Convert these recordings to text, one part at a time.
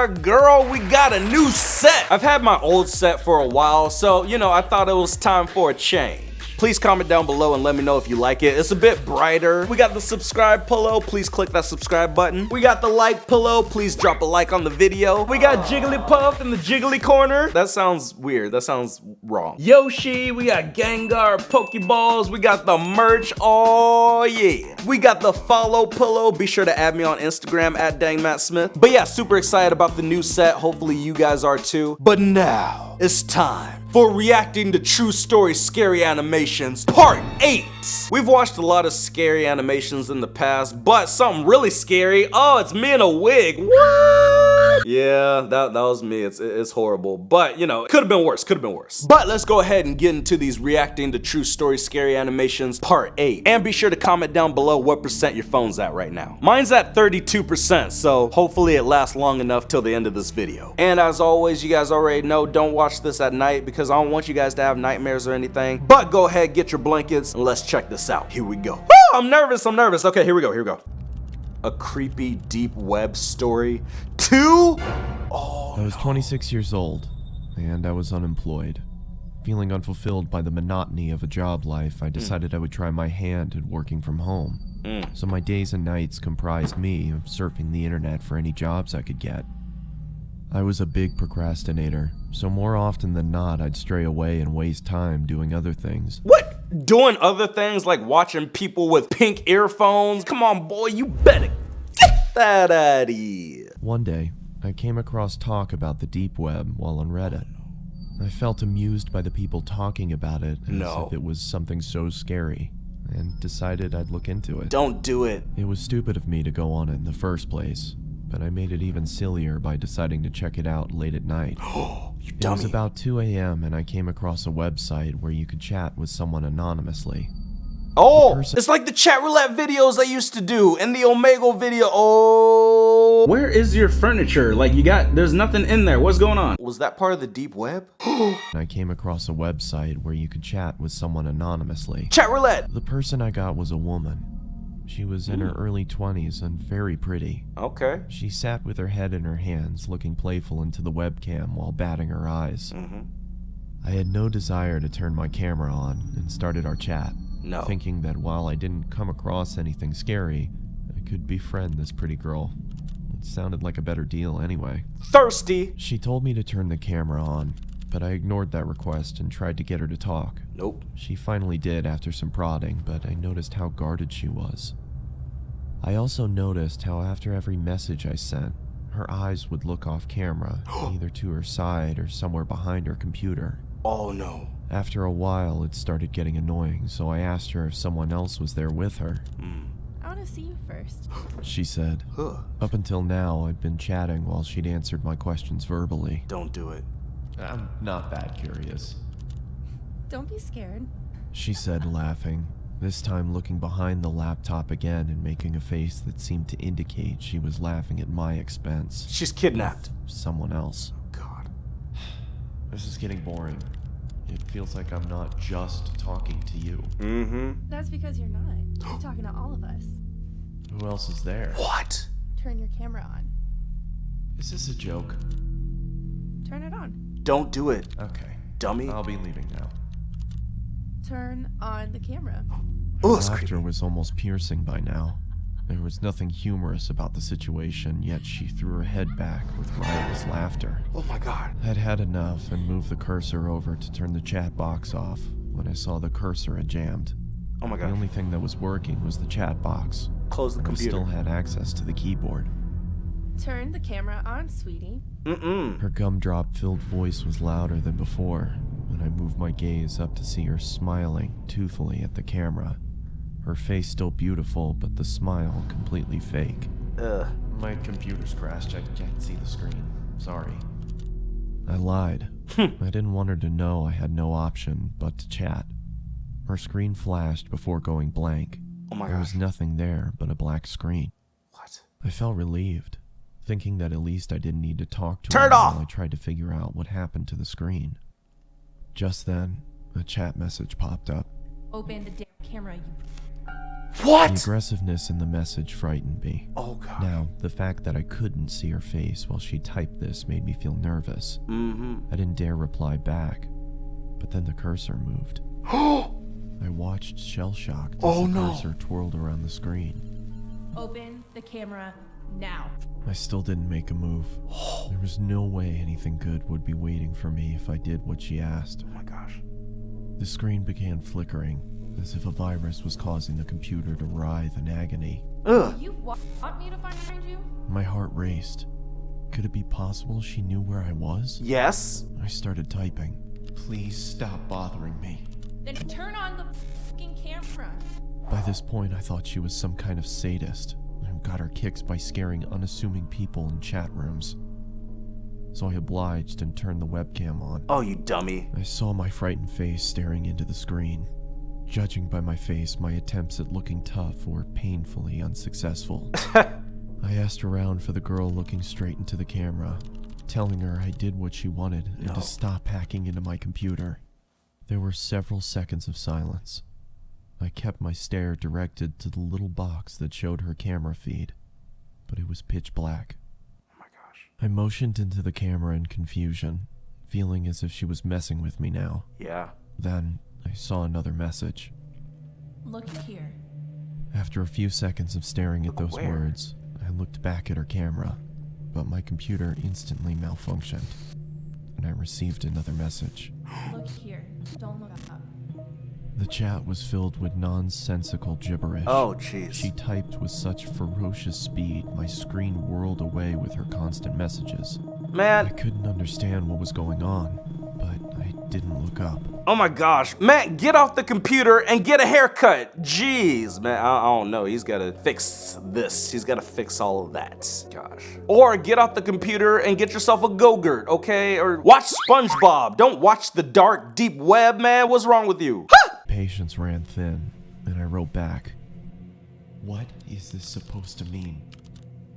girl, we got a new set. I've had my old set for a while, so you know, I thought it was time for a change. Please comment down below and let me know if you like it. It's a bit brighter. We got the subscribe pillow. Please click that subscribe button. We got the like pillow. Please drop a like on the video. We got Jigglypuff in the Jiggly corner. That sounds weird. That sounds wrong. Yoshi. We got Gengar, Pokeballs. We got the merch. Oh yeah. We got the follow pillow. Be sure to add me on Instagram at DangMattSmith. But yeah, super excited about the new set. Hopefully you guys are too. But now it's time for reacting to true story scary animations part 8. We've watched a lot of scary animations in the past, but something really scary. Oh, it's me in a wig. What? Yeah, that was me. It's horrible, but you know, it could have been worse. Could have been worse. But let's go ahead and get into these reacting to true story scary animations part 8. And be sure to comment down below what percent your phone's at right now. Mine's at 32%, so hopefully it lasts long enough till the end of this video. And as always, you guys already know, don't watch this at night because I don't want you guys to have nightmares or anything. But go ahead, get your blankets, and let's check this out. Here we go. Woo, I'm nervous. Okay, here we go. A creepy deep web story 2? Oh, I was 26 years old, and I was unemployed. Feeling unfulfilled by the monotony of a job life, I decided I would try my hand at working from home. So my days and nights comprised me of surfing the internet for any jobs I could get. I was a big procrastinator, so more often than not, I'd stray away and waste time doing other things. What? Doing other things like watching people with pink earphones? Come on, boy, you better get that out of here. One day, I came across talk about the deep web while on Reddit. I felt amused by the people talking about it as if it was something so scary, and decided I'd look into it. Don't do it. It was stupid of me to go on it in the first place, but I made it even sillier by deciding to check it out late at night. You It dummy. was about 2 a.m. and I came across a website where you could chat with someone anonymously. Oh, it's like the chat roulette videos I used to do and the Omegle video. Oh. Where is your furniture? Like there's nothing in there. What's going on? Was that part of the deep web? I came across a website where you could chat with someone anonymously. Chat roulette. The person I got was a woman. She was in her early 20s and very pretty. Okay. She sat with her head in her hands, looking playful into the webcam while batting her eyes. I had no desire to turn my camera on and started our chat, thinking that while I didn't come across anything scary, I could befriend this pretty girl. It sounded like a better deal anyway. Thirsty. She told me to turn the camera on, but I ignored that request and tried to get her to talk. Nope. She finally did after some prodding, but I noticed how guarded she was. I also noticed how after every message I sent, her eyes would look off camera, either to her side or somewhere behind her computer. Oh no. After a while, it started getting annoying, so I asked her if someone else was there with her. I want to see you first. She said. Up until now, I'd been chatting while she'd answered my questions verbally. Don't do it. I'm not that curious. Don't be scared. She said, laughing, this time looking behind the laptop again and making a face that seemed to indicate she was laughing at my expense. She's kidnapped. Someone else. Oh God. This is getting boring. It feels like I'm not just talking to you. That's because you're not. You're talking to all of us. Who else is there? What? Turn your camera on. Is this a joke? Turn it on. Don't do it, Okay. dummy. I'll be leaving now. Turn on the camera. Oh, it's Laughter creepy. was almost piercing by now. There was nothing humorous about the situation, yet she threw her head back with riotous laughter. Oh my God. I'd had enough and moved the cursor over to turn the chat box off when I saw the cursor had jammed. Oh my The God. only thing that was working was the chat box. Close the and I computer. still had access to the keyboard. Turn the camera on, sweetie. Her gumdrop-filled voice was louder than before when I moved my gaze up to see her smiling toothfully at the camera. Her face still beautiful, but the smile completely fake. My computer's crashed. I can't see the screen. Sorry. I lied. I didn't want her to know I had no option but to chat. Her screen flashed before going blank. Oh my There gosh. was nothing there but a black screen. What? I felt relieved, thinking that at least I didn't need to talk to Turn her it off! while I tried to figure out what happened to the screen. Just then, a chat message popped up. Open the damn camera, you... The What? aggressiveness in the message frightened me. Oh god. Now, the fact that I couldn't see her face while she typed this made me feel nervous. I didn't dare reply back, but then the cursor moved. I watched shell-shocked as Oh, the no. cursor twirled around the screen. Open the camera now. I still didn't make a move. There was no way anything good would be waiting for me if I did what she asked. Oh my gosh. The screen began flickering, as if a virus was causing the computer to writhe in agony. Ugh. You want me to find you? My heart raced. Could it be possible she knew where I was? Yes? I started typing. Please stop bothering me. Then turn on the fucking camera. By this point, I thought she was some kind of sadist who got her kicks by scaring unassuming people in chat rooms. So I obliged and turned the webcam on. Oh, you dummy. I saw my frightened face staring into the screen. Judging by my face, my attempts at looking tough were painfully unsuccessful. I asked around for the girl looking straight into the camera, telling her I did what she wanted and to stop hacking into my computer. There were several seconds of silence. I kept my stare directed to the little box that showed her camera feed, but it was pitch black. Oh my gosh. I motioned into the camera in confusion, feeling as if she was messing with me now. Yeah. Then I saw another message. Look here. After a few seconds of staring at those Where? words, I looked back at her camera, but my computer instantly malfunctioned, and I received another message. Look here. Don't look up. The chat was filled with nonsensical gibberish. Oh jeez. She typed with such ferocious speed, my screen whirled away with her constant messages. I Man. couldn't understand what was going on, but I didn't look up. Oh my gosh. Matt, get off the computer and get a haircut. Jeez, man. I don't know. He's got to fix this. He's got to fix all of that. Gosh. Or get off the computer and get yourself a Go-Gurt, okay? Or watch SpongeBob. Don't watch the dark, deep web, man. What's wrong with you? Patience ran thin, and I wrote back, "What is this supposed to mean?"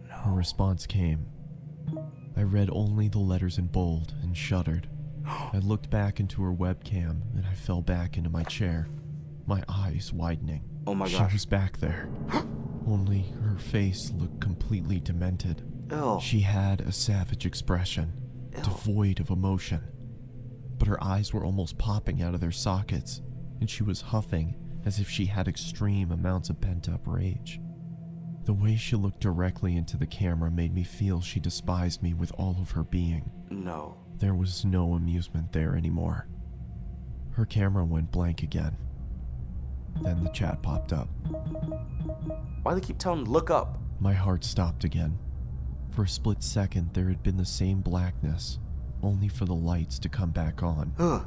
Her response came. I read only the letters in bold and shuddered. I looked back into her webcam and I fell back into my chair, my eyes widening. Oh my She gosh. was back there. Only her face looked completely demented. Ew. She had a savage expression, devoid of emotion. But her eyes were almost popping out of their sockets, and she was huffing as if she had extreme amounts of pent-up rage. The way she looked directly into the camera made me feel she despised me with all of her being. No. There was no amusement there anymore. Her camera went blank again. Then the chat popped up. Why do they keep telling him to look up? My heart stopped again. For a split second, there had been the same blackness, only for the lights to come back on. Ugh.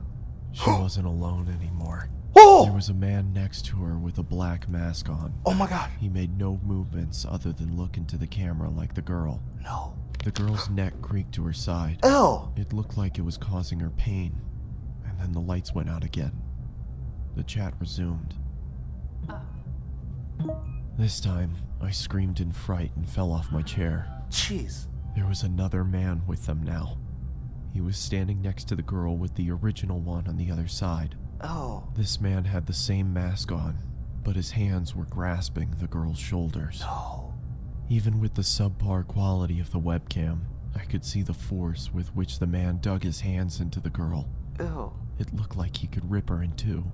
She wasn't alone anymore. There Oh! was a man next to her with a black mask on. Oh my god. He made no movements other than look into the camera like the girl. No. The girl's neck creaked to her side. Ew. It looked like it was causing her pain, and then the lights went out again. The chat resumed. This time, I screamed in fright and fell off my chair. Jeez. There was another man with them now. He was standing next to the girl with the original one on the other side. Oh. This man had the same mask on, but his hands were grasping the girl's shoulders. No. Even with the subpar quality of the webcam, I could see the force with which the man dug his hands into the girl. Ew. It looked like he could rip her in two.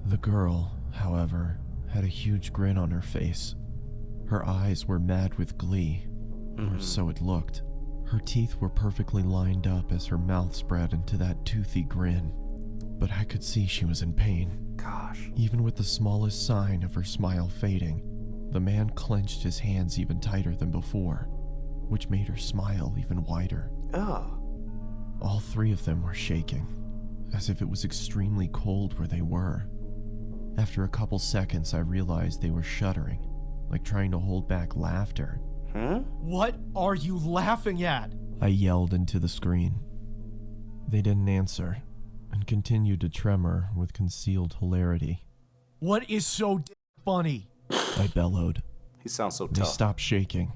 The girl, however, had a huge grin on her face. Her eyes were mad with glee, or so it looked. Her teeth were perfectly lined up as her mouth spread into that toothy grin, but I could see she was in pain. Gosh. Even with the smallest sign of her smile fading, the man clenched his hands even tighter than before, which made her smile even wider. Ugh. All three of them were shaking, as if it was extremely cold where they were. After a couple seconds, I realized they were shuddering, like trying to hold back laughter. What are you laughing at? I yelled into the screen. They didn't answer, and continued to tremor with concealed hilarity. What is so funny? I bellowed. He sounds so They tough. stopped shaking.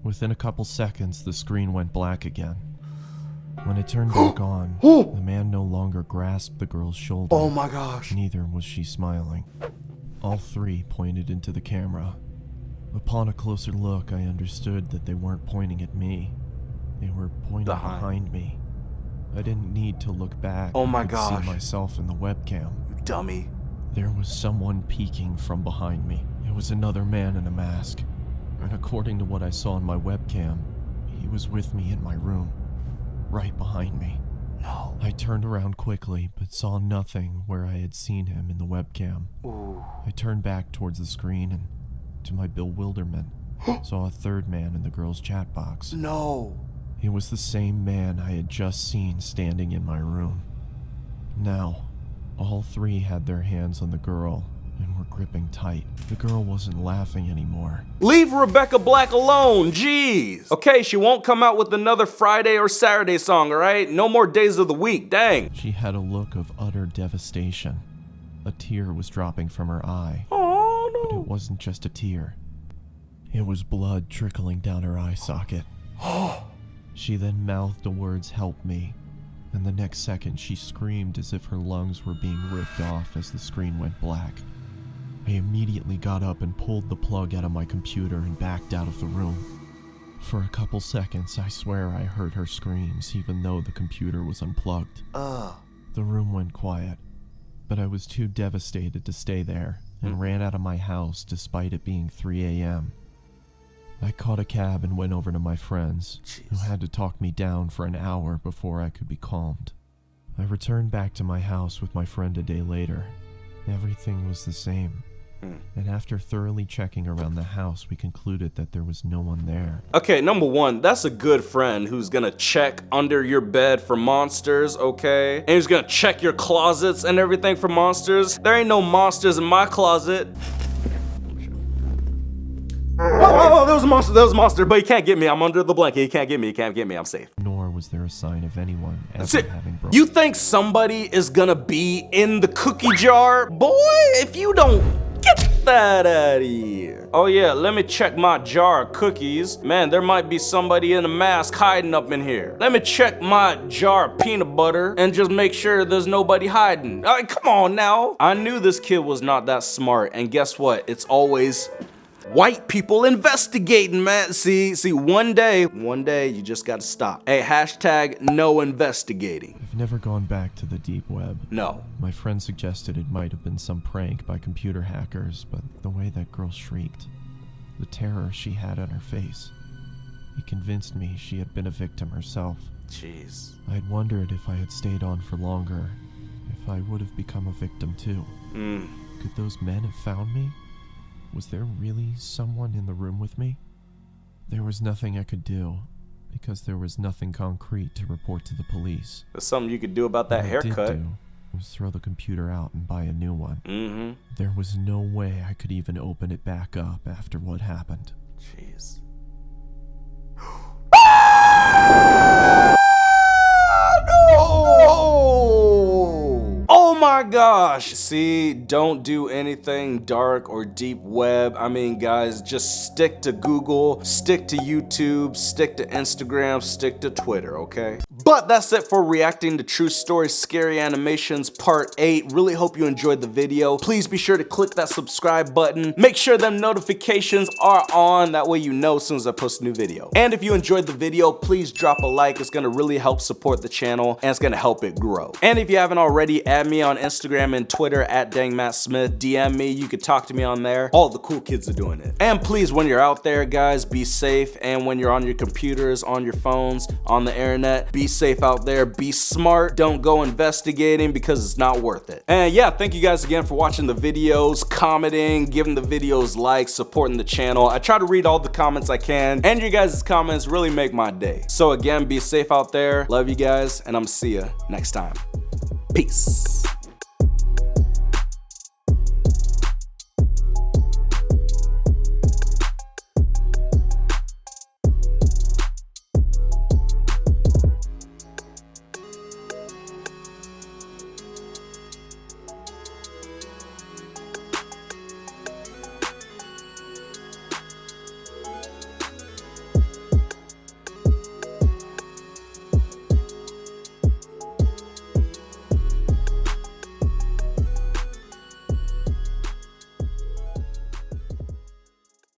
Within a couple seconds, the screen went black again. When it turned back on, the man no longer grasped the girl's shoulder. Oh my gosh. Neither was she smiling. All three pointed into the camera. Upon a closer look, I understood that they weren't pointing at me. They were pointing behind me. I didn't need to look back. Oh my I could gosh. see myself in the webcam. You dummy. There was someone peeking from behind me. It was another man in a mask. And according to what I saw in my webcam, he was with me in my room, right behind me. No. I turned around quickly, but saw nothing where I had seen him in the webcam. Ooh. I turned back towards the screen and, to my bewilderment, saw a third man in the girl's chat box. No. It was the same man I had just seen standing in my room. Now, all three had their hands on the girl and were gripping tight. The girl wasn't laughing anymore. Leave Rebecca Black alone, jeez. Okay, she won't come out with another Friday or Saturday song, all right? No more days of the week, dang. She had a look of utter devastation. A tear was dropping from her eye. Oh, But no. it wasn't just a tear. It was blood trickling down her eye socket. She then mouthed the words, "Help me," and the next second she screamed as if her lungs were being ripped off as the screen went black. I immediately got up and pulled the plug out of my computer and backed out of the room. For a couple seconds, I swear I heard her screams even though the computer was unplugged. The room went quiet, but I was too devastated to stay there and ran out of my house despite it being 3 a.m. I caught a cab and went over to my friends, who had to talk me down for an hour before I could be calmed. I returned back to my house with my friend a day later. Everything was the same. And after thoroughly checking around the house, we concluded that there was no one there. Okay, number one, that's a good friend who's gonna check under your bed for monsters, okay? And he's gonna check your closets and everything for monsters. There ain't no monsters in my closet. Oh, there was a monster, but he can't get me. I'm under the blanket. He can't get me, I'm safe. Nor was there a sign of anyone ever Sit. having broken. You think somebody is gonna be in the cookie jar? Boy, if you don't, get that out of here. Oh yeah, let me check my jar of cookies. Man, there might be somebody in a mask hiding up in here. Let me check my jar of peanut butter and just make sure there's nobody hiding. All right, come on now. I knew this kid was not that smart, and guess what? It's always white people investigating, man. See, one day you just gotta stop. Hey, hashtag no investigating. I've never gone back to the deep web. No. My friend suggested it might have been some prank by computer hackers, but the way that girl shrieked, the terror she had on her face, it convinced me she had been a victim herself. Jeez. I'd wondered if I had stayed on for longer, if I would have become a victim too. Could those men have found me? Was there really someone in the room with me? There was nothing I could do, because there was nothing concrete to report to the police. There's something you could do about that What I haircut. did do was throw the computer out and buy a new one. Mm-hmm. There was no way I could even open it back up after what happened. Jeez. Oh my gosh. See, don't do anything dark or deep web. I mean, guys, just stick to Google, stick to YouTube, stick to Instagram, stick to Twitter, okay? But that's it for reacting to True Story Scary Animations Part 8. Really hope you enjoyed the video. Please be sure to click that subscribe button. Make sure them notifications are on. That way you know as soon as I post a new video. And if you enjoyed the video, please drop a like. It's gonna really help support the channel and it's gonna help it grow. And if you haven't already, add me on Instagram and Twitter at DangMattSmith. DM me, you could talk to me on there. All the cool kids are doing it. And please, when you're out there, guys, be safe. And when you're on your computers, on your phones, on the internet, be safe out there. Be smart. Don't go investigating because it's not worth it. And yeah, thank you guys again for watching the videos, commenting, giving the videos likes, supporting the channel. I try to read all the comments I can, and your guys' comments really make my day. So again, be safe out there. Love you guys, and I'm see ya next time. Peace.